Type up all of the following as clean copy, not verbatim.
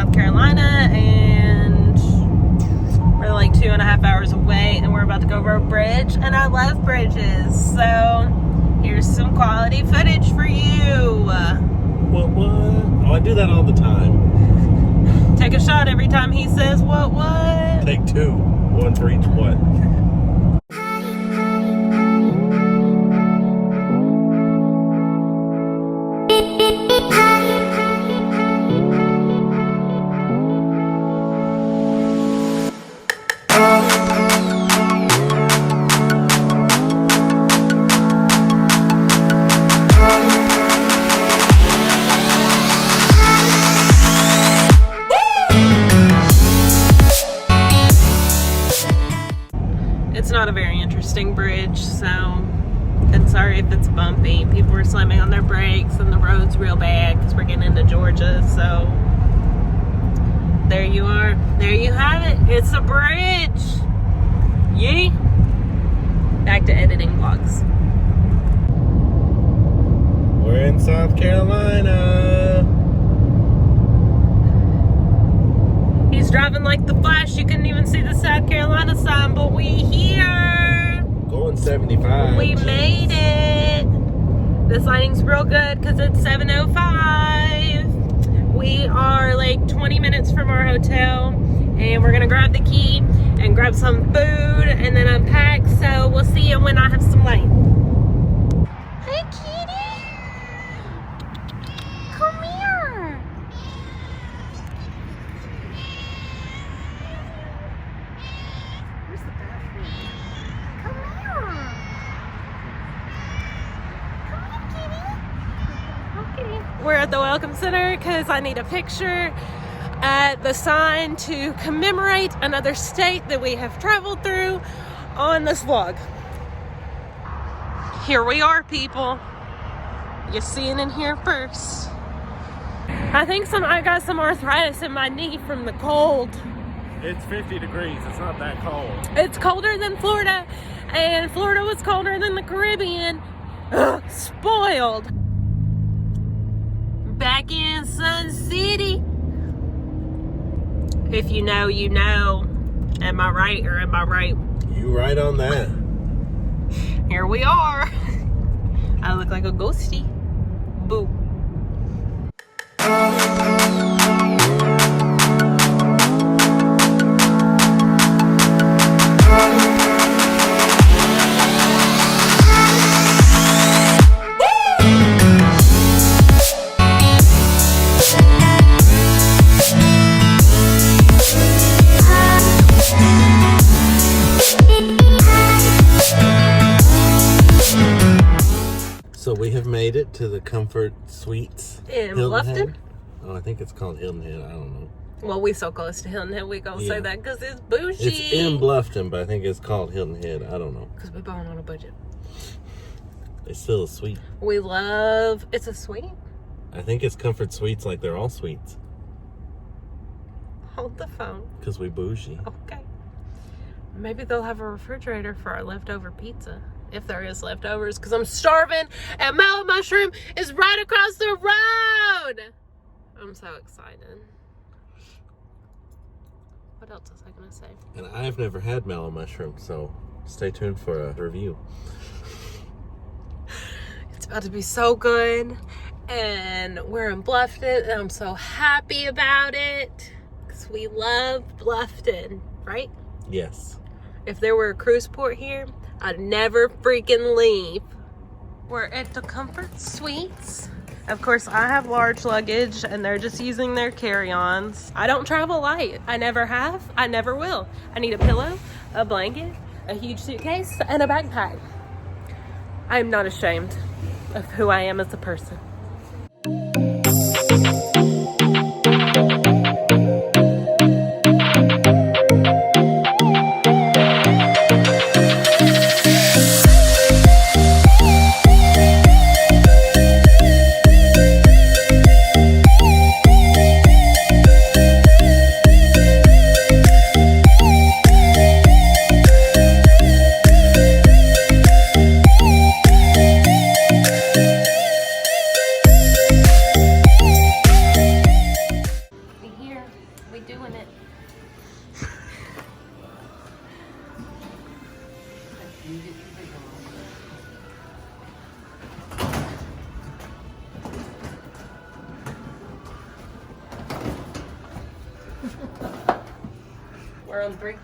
South Carolina, and we're like 2.5 hours away, and we're about to go over a bridge, and I love bridges, so here's some quality footage for you. What? Oh, I do that all the time. Take a shot every time he says what? Take two. One for each what? It's not a very interesting bridge, so, and sorry if it's bumpy. People are slamming on their brakes and the road's real bad because we're getting into Georgia, so there you are. There you have it. It's a bridge. Yay. Back to editing vlogs. We're in South Carolina. He's driving like the Flash. You couldn't even see the South Carolina sign, but we here. Going 75. We made it. This lighting's real good because it's 7:05. We are like 20 minutes from our hotel, and we're gonna grab the key and grab some food and then unpack. So we'll see you when I have some light. Hey, kitty. Come here. Where's the bathroom? Come here. Come here, kitty. Okay. We're at the Welcome Center because I need a picture at the sign to commemorate another state that we have traveled through on this vlog. Here we are, people. You're seeing in here first. I think I got some arthritis in my knee from the cold. It's 50 degrees. It's not that cold. It's colder than Florida, and Florida was colder than the Caribbean. Ugh, spoiled. Back in Sun City. If you know, you know. Am I right or am I right? You right on that. Here we are. I look like a ghosty. Boo. So we have made it to the Comfort Suites In Hilton Bluffton? Head. Oh, I think it's called Hilton Head. I don't know. Well, we so close to Hilton Head, we gonna say that because it's bougie. It's in Bluffton, but I think it's called Hilton Head. I don't know. Because we're going on a budget. It's still a suite. We love, it's a suite? I think it's Comfort Suites, like they're all suites. Hold the phone. Because we bougie. Okay. Maybe they'll have a refrigerator for our leftover pizza. If there is leftovers, because I'm starving and Mellow Mushroom is right across the road. I'm so excited. What else was I going to say? And I've never had Mellow Mushroom, so stay tuned for a review. It's about to be so good. And we're in Bluffton, and I'm so happy about it. Because we love Bluffton, right? Yes. If there were a cruise port here, I'd never freaking leave. We're at the Comfort Suites. Of course, I have large luggage and they're just using their carry-ons. I don't travel light. I never have. I never will. I need a pillow, a blanket, a huge suitcase, and a backpack. I am not ashamed of who I am as a person. We doing it. We're on 3.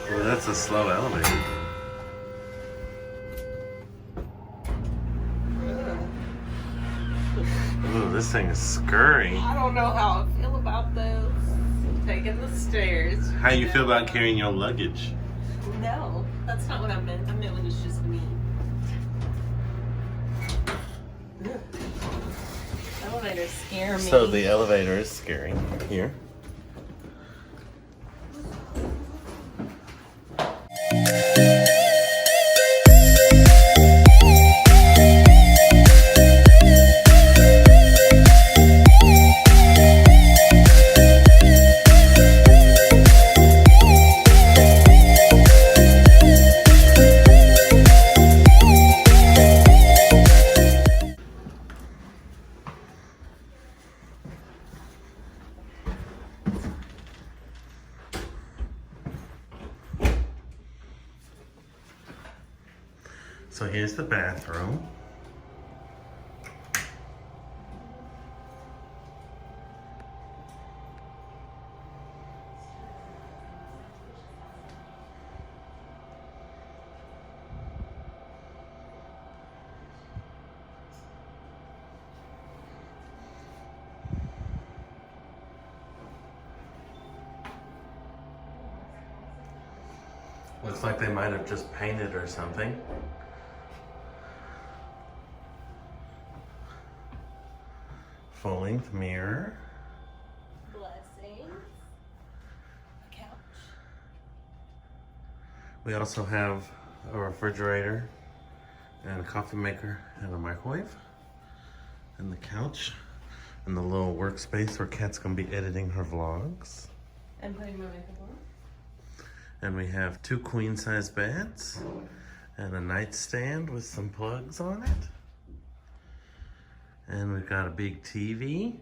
Well, that's a slow elevator. Ooh, this thing is scurry. I don't know how I feel about those. Taking the stairs. How you feel about carrying your luggage? No, that's not what I meant. I meant when it's just me. Elevators scare me. So the elevator is scary. Here. So here's the bathroom. Looks like they might have just painted or something. Full-length mirror. Blessings. Couch. We also have a refrigerator and a coffee maker and a microwave. And the couch and the little workspace where Kat's gonna be editing her vlogs. And putting my makeup on. And we have 2 queen-size beds and a nightstand with some plugs on it. And we've got a big TV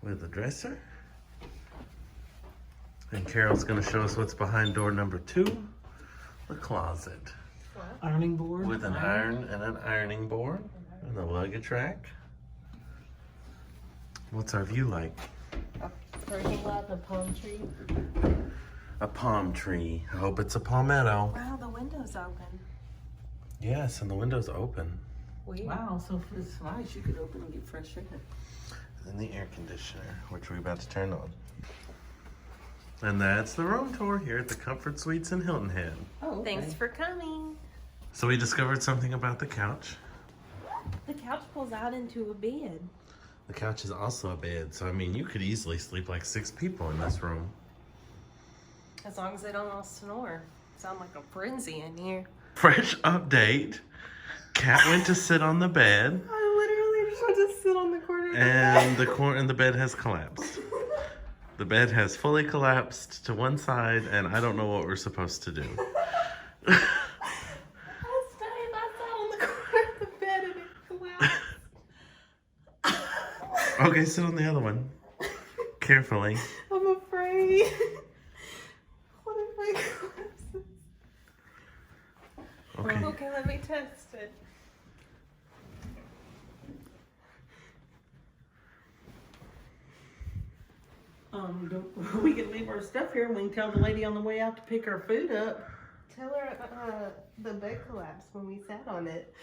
with a dresser. And Carol's gonna show us what's behind door number 2, the closet. Ironing board. With an iron and an ironing board and a luggage rack. What's our view like? Parking lot, the palm tree. A palm tree. I hope it's a palmetto. Wow, the window's open. Yes, and the window's open. Weird. Wow, so if it's nice, you could open and get fresh air. And the air conditioner, which we're about to turn on. And that's the room tour here at the Comfort Suites in Hilton Head. Oh, okay. Thanks for coming. So we discovered something about the couch. The couch pulls out into a bed. The couch is also a bed, so I mean, you could easily sleep like 6 people in this room. As long as they don't all snore. Sound like a frenzy in here. Fresh update. Kat went to sit on the bed, I literally just want to sit on the corner. and the bed has collapsed. The bed has fully collapsed to one side, and I don't know what we're supposed to do. I sat on the corner of the bed and it collapsed. Okay, sit on the other one. Carefully. I'm afraid. What if I collapse? Okay. Okay, let me test it. We can leave our stuff here and we can tell the lady on the way out to pick our food up. Tell her the bed collapsed when we sat on it.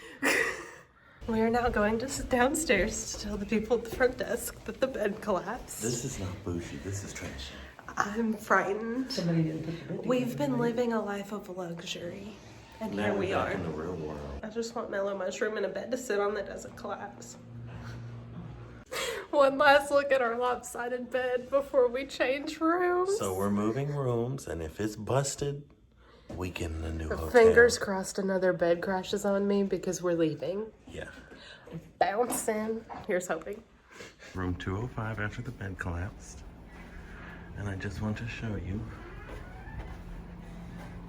We are now going to sit downstairs to tell the people at the front desk that the bed collapsed. This is not bougie, this is trashy. I'm frightened. Somebody didn't put the bed We've together, been right? living a life of luxury. And Now here we're we back are. in the real world. I just want Mellow Mushroom in a bed to sit on that doesn't collapse. One last look at our lopsided bed before we change rooms. So we're moving rooms, and if it's busted, we get in a new hotel. Fingers crossed another bed crashes on me because we're leaving. Yeah. Bouncing. Here's hoping. Room 205 after the bed collapsed. And I just want to show you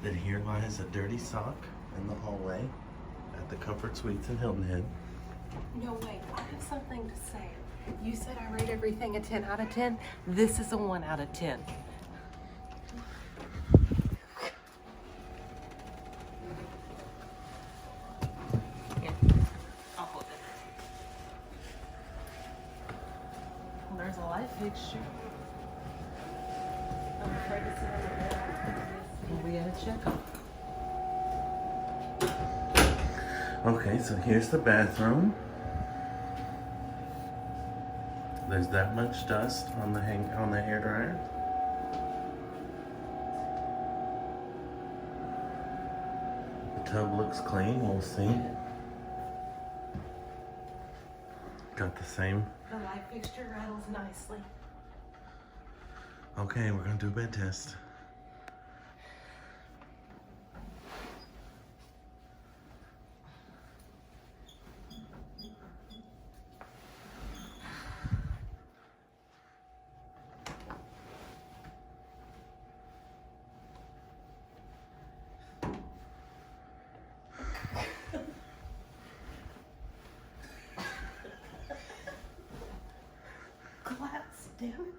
that here lies a dirty sock in the hallway at the Comfort Suites in Hilton Head. No, wait, I have something to say. You said I rate everything a 10 out of 10. This is a 1 out of 10. Here, I'll hold it. Well, there's a light fixture. I'm afraid to sit on the bed. We gotta check them. Okay, so here's the bathroom. There's that much dust on the hair dryer. The tub looks clean, we'll see. Got the same. The light fixture rattles nicely. Okay, we're gonna do a bed test. Glass, damn it.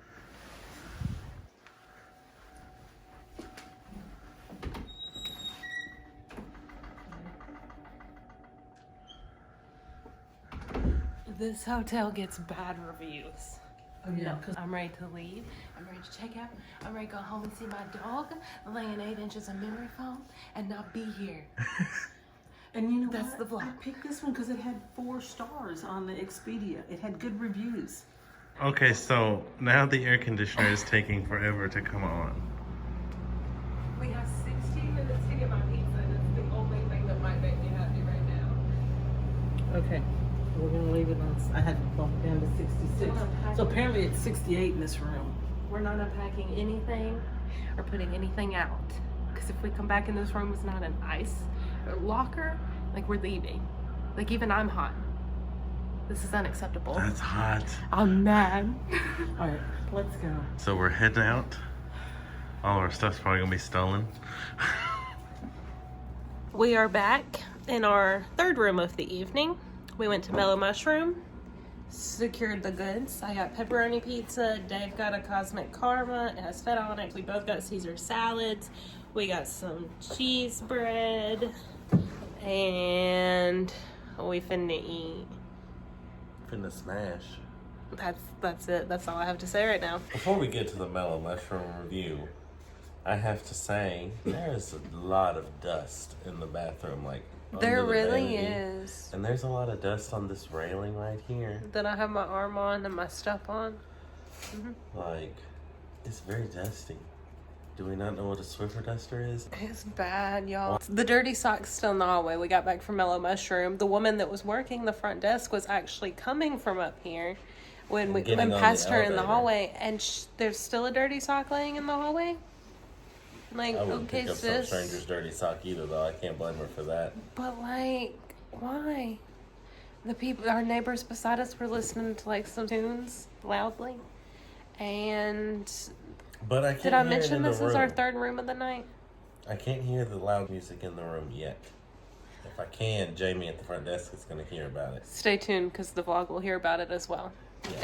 This hotel gets bad reviews. Oh yeah, because I'm ready to leave. I'm ready to check out. I'm ready to go home and see my dog laying 8 inches of memory foam and not be here. and you know That's what? the vlog. I picked this one because it had 4 stars on the Expedia. It had good reviews. Okay, so now the air conditioner is taking forever to come on. We have 16 minutes to get my pizza, and it's the only thing that might make me happy right now. Okay, we're gonna leave it on. I had to bump it down to 66. So apparently it's 68 in this room. We're not unpacking anything or putting anything out. Because if we come back in this room, it's not an ice or locker, like we're leaving. Like even I'm hot. This is unacceptable. That's hot. I'm mad. All right, let's go. So we're heading out. All of our stuff's probably gonna be stolen. We are back in our third room of the evening. We went to Mellow Mushroom, secured the goods. I got pepperoni pizza. Dave got a Cosmic Karma. It has feta on it. We both got Caesar salads. We got some cheese bread. And we finna eat. Finna smash. That's it. That's all I have to say right now. Before we get to the Mellow Mushroom review, I have to say there's a lot of dust in the bathroom, like There under the really vanity. is. And there's a lot of dust on this railing right here. Then I have my arm on and my stuff on. Like, it's very dusty. Do we not know what a Swiffer duster is? It's bad, y'all. The dirty sock's still in the hallway. We got back from Mellow Mushroom. The woman that was working the front desk was actually coming from up here when we Getting went on past the her in the elevator. hallway, and there's still a dirty sock laying in the hallway. Like, I wouldn't okay, pick up some sis, stranger's dirty sock either, though. I can't blame her for that. but like, why? The people, our neighbors beside us, were listening to like some tunes loudly, and But I can't did I hear it mention in the this is our room. third room of the night? I can't hear the loud music in the room yet. If I can, Jamie at the front desk is going to hear about it. Stay tuned because the vlog will hear about it as well.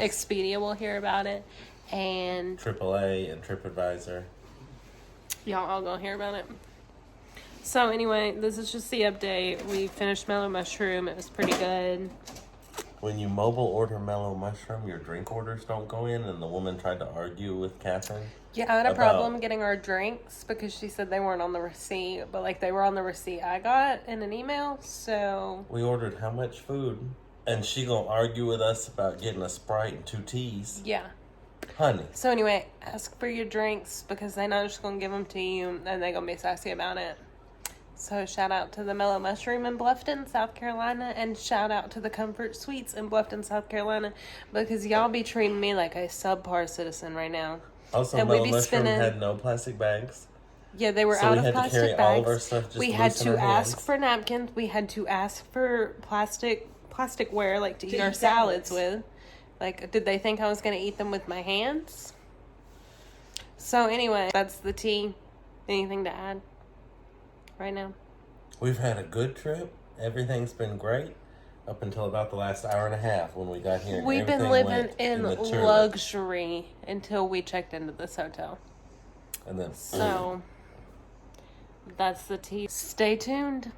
Yes. Expedia will hear about it, and AAA and TripAdvisor. y'all all gonna hear about it. So anyway, this is just the update. We finished Mellow Mushroom. It was pretty good. When you mobile order Mellow Mushroom, your drink orders don't go in, and the woman tried to argue with Catherine. Yeah, I had a About- problem getting our drinks because she said they weren't on the receipt, but like they were on the receipt I got in an email. So We ordered how much food? And she gonna argue with us about getting a Sprite and 2 teas. yeah. Honey, So anyway, ask for your drinks because they're not just gonna give them to you and they're gonna be sassy about it. So shout out to the Mellow Mushroom in Bluffton, South Carolina, and shout out to the Comfort Suites in Bluffton, South Carolina, because y'all be treating me like a subpar citizen right now. also And we Mellow be Mushroom spending- had no plastic bags. Yeah, they were So out we of had to plastic carry bags. all of our stuff just we had loose in to our ask hands. for napkins. We had to ask for plasticware, like to eat our eat salads salads. with. Like, did they think I was going to eat them with my hands? So anyway, that's the tea. Anything to add right now? We've had a good trip, everything's been great up until about the last hour and a half when we got here. And We've been everything living went in the toilet. luxury until we checked into this hotel. And then So, that's the tea. Stay tuned.